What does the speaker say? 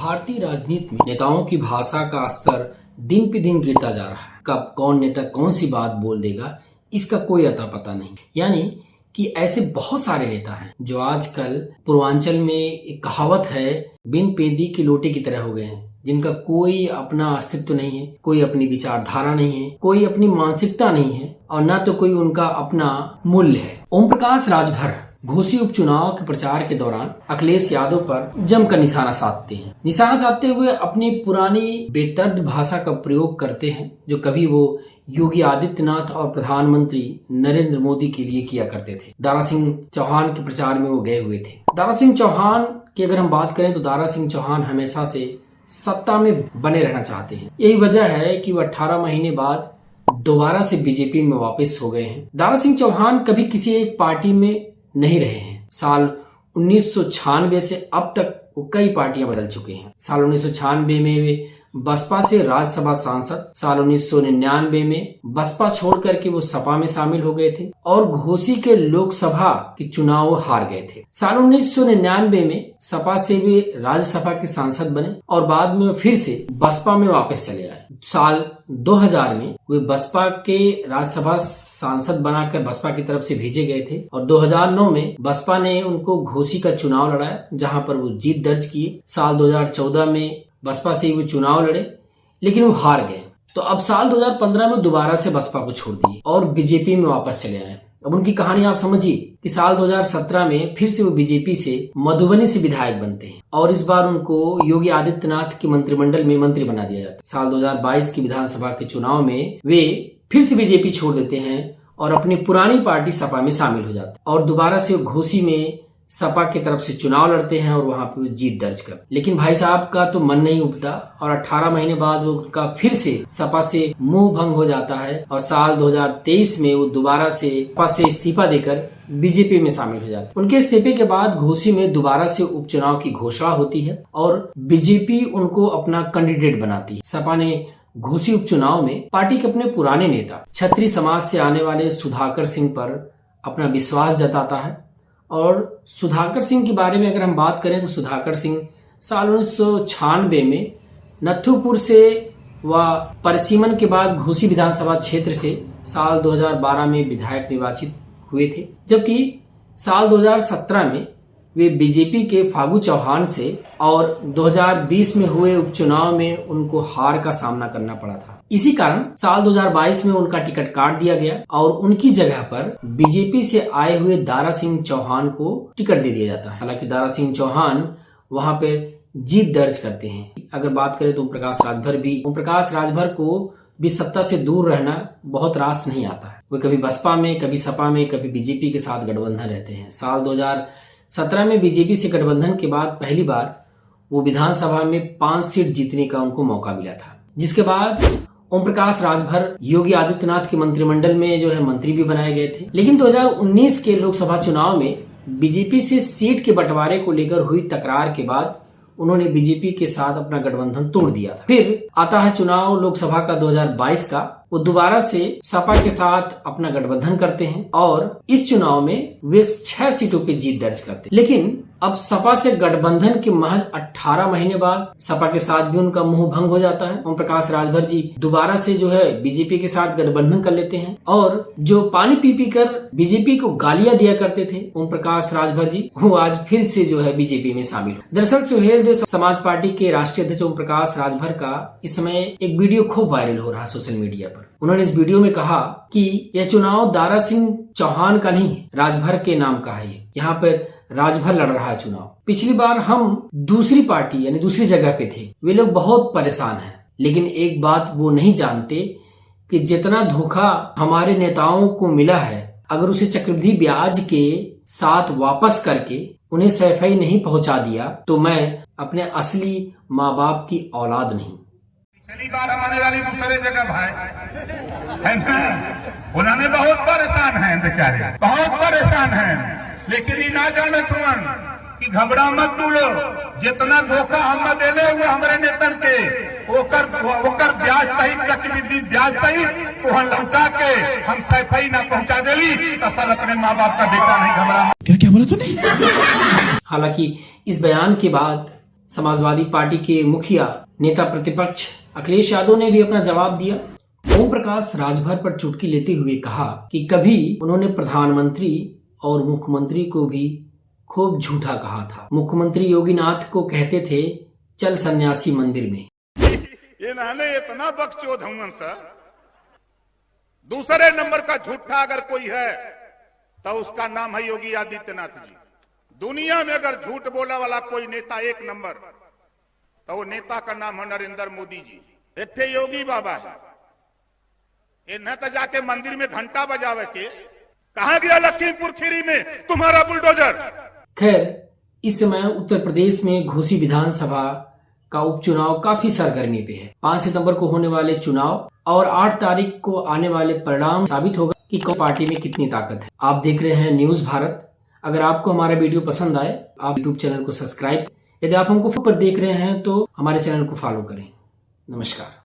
भारतीय राजनीति में नेताओं की भाषा का स्तर दिन पे दिन गिरता जा रहा है। कब कौन नेता कौन सी बात बोल देगा इसका कोई अता पता नहीं। यानी कि ऐसे बहुत सारे नेता हैं जो आजकल पूर्वांचल में एक कहावत है, बिन पेंदी के लोटे की तरह हो गए हैं, जिनका कोई अपना अस्तित्व नहीं है, कोई अपनी विचारधारा नहीं है, कोई अपनी मानसिकता नहीं है और न तो कोई उनका अपना मूल्य है। ओम प्रकाश राजभर घोसी उपचुनाव के प्रचार के दौरान अखिलेश यादव पर जमकर निशाना साधते हुए अपनी पुरानी बेदर्द भाषा का प्रयोग करते हैं जो कभी वो योगी आदित्यनाथ और प्रधानमंत्री नरेंद्र मोदी के लिए किया करते थे। दारा सिंह चौहान के प्रचार में वो गए हुए थे। दारा सिंह चौहान की अगर हम बात करें तो दारा सिंह चौहान हमेशा से सत्ता में बने रहना चाहते हैं। यही वजह है कि वो 18 महीने बाद दोबारा से बीजेपी में वापस हो गए हैं। दारा सिंह चौहान कभी किसी एक पार्टी में नहीं रहे हैं। साल 1996 से अब तक वो कई पार्टियां बदल चुके हैं। साल 1996 में वे बसपा से राज्यसभा सांसद, साल 1999 में बसपा छोड़ करके वो सपा में शामिल हो गए थे और घोसी के लोकसभा के चुनाव हार गए थे। साल 1999 में सपा से वे राज्यसभा के सांसद बने और बाद में फिर से बसपा में वापस चले आए। साल 2000 में वे बसपा के राज्यसभा सांसद बनाकर बसपा की तरफ से भेजे गए थे और 2009 में बसपा ने उनको घोसी का चुनाव लड़ाया जहां पर वो जीत दर्ज किए। साल 2014 में बसपा से वो चुनाव लड़े लेकिन वो हार गए। तो अब साल 2015 में दोबारा से बसपा को छोड़ दिए और बीजेपी में वापस चले आए। अब उनकी कहानी आप समझिए कि साल 2017 में फिर से वो बीजेपी से मधुबनी से विधायक बनते हैं और इस बार उनको योगी आदित्यनाथ के मंत्रिमंडल में मंत्री बना दिया जाता है। साल 2022 की विधानसभा के चुनाव में वे फिर से बीजेपी छोड़ देते हैं और अपनी पुरानी पार्टी सपा में शामिल हो जाते हैं और दोबारा से घोसी में सपा की तरफ से चुनाव लड़ते हैं और वहां पे जीत दर्ज कर। लेकिन भाई साहब का तो मन नहीं उठता और 18 महीने बाद वो उनका फिर से सपा से मुंह भंग हो जाता है और साल 2023 में वो दोबारा से सपा से इस्तीफा देकर बीजेपी में शामिल हो जाते हैं। उनके इस्तीफे के बाद घोसी में दोबारा से उपचुनाव की घोषणा होती है और बीजेपी उनको अपना कैंडिडेट बनाती है। सपा ने घोसी उपचुनाव में पार्टी के अपने पुराने नेता क्षत्रिय समाज से आने वाले सुधाकर सिंह पर अपना विश्वास जताता है और सुधाकर सिंह के बारे में अगर हम बात करें तो सुधाकर सिंह साल 1996 में नथुपुर से व परिसीमन के बाद घोसी विधानसभा क्षेत्र से साल 2012 में विधायक निर्वाचित हुए थे, जबकि साल 2017 में वे बीजेपी के फागू चौहान से और 2020 में हुए उपचुनाव में उनको हार का सामना करना पड़ा था। इसी कारण साल 2022 में उनका टिकट काट दिया गया और उनकी जगह पर बीजेपी से आए हुए दारा सिंह चौहान को टिकट दे दिया जाता है। हालांकि दारा सिंह चौहान वहां पे जीत दर्ज करते हैं। अगर बात करें तो ओम प्रकाश राजभर को भी सत्ता से दूर रहना बहुत रास नहीं आता है। वे कभी बसपा में, कभी सपा में, कभी बीजेपी के साथ गठबंधन रहते हैं। साल 2017 में बीजेपी से गठबंधन के बाद पहली बार वो विधानसभा में 5 सीट जीतने का उनको मौका मिला था, जिसके बाद ओम प्रकाश राजभर योगी आदित्यनाथ के मंत्रिमंडल में जो है मंत्री भी बनाए गए थे। लेकिन 2019 के लोकसभा चुनाव में बीजेपी से सीट के बंटवारे को लेकर हुई तकरार के बाद उन्होंने बीजेपी के साथ अपना गठबंधन तोड़ दिया था। फिर आता है चुनाव लोकसभा का 2022 का, वो दोबारा से सपा के साथ अपना गठबंधन करते हैं और इस चुनाव में वे 6 सीटों पे जीत दर्ज करते हैं। लेकिन अब सपा से गठबंधन के महज 18 महीने बाद सपा के साथ भी उनका मुंह भंग हो जाता है। ओम प्रकाश राजभर जी दोबारा से जो है बीजेपी के साथ गठबंधन कर लेते हैं और जो पानी पी पी कर बीजेपी को गालियां दिया करते थे ओम प्रकाश राजभर जी, वो आज फिर से जो है बीजेपी में शामिल हो। दरअसल सुहेल जो समाज पार्टी के राष्ट्रीय अध्यक्ष ओम प्रकाश राजभर का इस समय एक वीडियो खूब वायरल हो रहा है सोशल मीडिया पर। उन्होंने इस वीडियो में कहा कि यह चुनाव दारा सिंह चौहान का नहीं है, राजभर के नाम का है। यहाँ पर राजभर लड़ रहा है चुनाव। पिछली बार हम दूसरी पार्टी यानी दूसरी जगह पे थे, वे लोग बहुत परेशान हैं। लेकिन एक बात वो नहीं जानते कि जितना धोखा हमारे नेताओं को मिला है, अगर उसे चक्रवृद्धि ब्याज के साथ वापस करके उन्हें सफाई नहीं पहुंचा दिया तो मैं अपने असली माँ बाप की औलाद नहीं। पिछली बार हमारे वाली दूसरे जगह भाई है ना, उन्होंने बहुत परेशान है बेचारे, बहुत परेशान है। लेकिन ये ना जाने तुरंत कि घबरा मत तू लोग, जितना धोखा हम देले हुए हमारे नेतन के ओकर ब्याज सहित चक्रवृद्धि ब्याज सहित तो हम लौटा के हम सफाई ना पहुंचा देली तो सब अपने माँ बाप का बेटा नहीं घबरा। क्या बोला तूने? हालांकि इस बयान के बाद समाजवादी पार्टी के मुखिया नेता प्रतिपक्ष अखिलेश यादव ने भी अपना जवाब दिया। ओम प्रकाश राजभर पर चुटकी लेते हुए कहा कि कभी उन्होंने प्रधानमंत्री और मुख्यमंत्री को भी खूब झूठा कहा था। मुख्यमंत्री योगीनाथ को कहते थे चल सन्यासी मंदिर में। इन्होंने इतना बकचोद हूं सर, दूसरे नंबर का झूठा अगर कोई है तो उसका नाम है योगी आदित्यनाथ जी। दुनिया में अगर झूठ बोला वाला कोई नेता एक नंबर, तो वो नेता का नाम है नरेंद्र मोदी जी। एक योगी बाबा है, इन्हें तो जाके मंदिर में घंटा बजावे के कहा गया लखीमपुर खीरी में तुम्हारा बुलडोजर। खैर, इस समय उत्तर प्रदेश में घोसी विधानसभा का उपचुनाव काफी सरगर्मी पे है। 5 सितंबर को होने वाले चुनाव और 8 तारीख को आने वाले परिणाम साबित होगा कि कौन पार्टी में कितनी ताकत है। आप देख रहे हैं न्यूज भारत। अगर आपको हमारा वीडियो पसंद आए, आप यूट्यूब चैनल को सब्सक्राइब, यदि आप हमको पर देख रहे हैं तो हमारे चैनल को फॉलो करें। नमस्कार।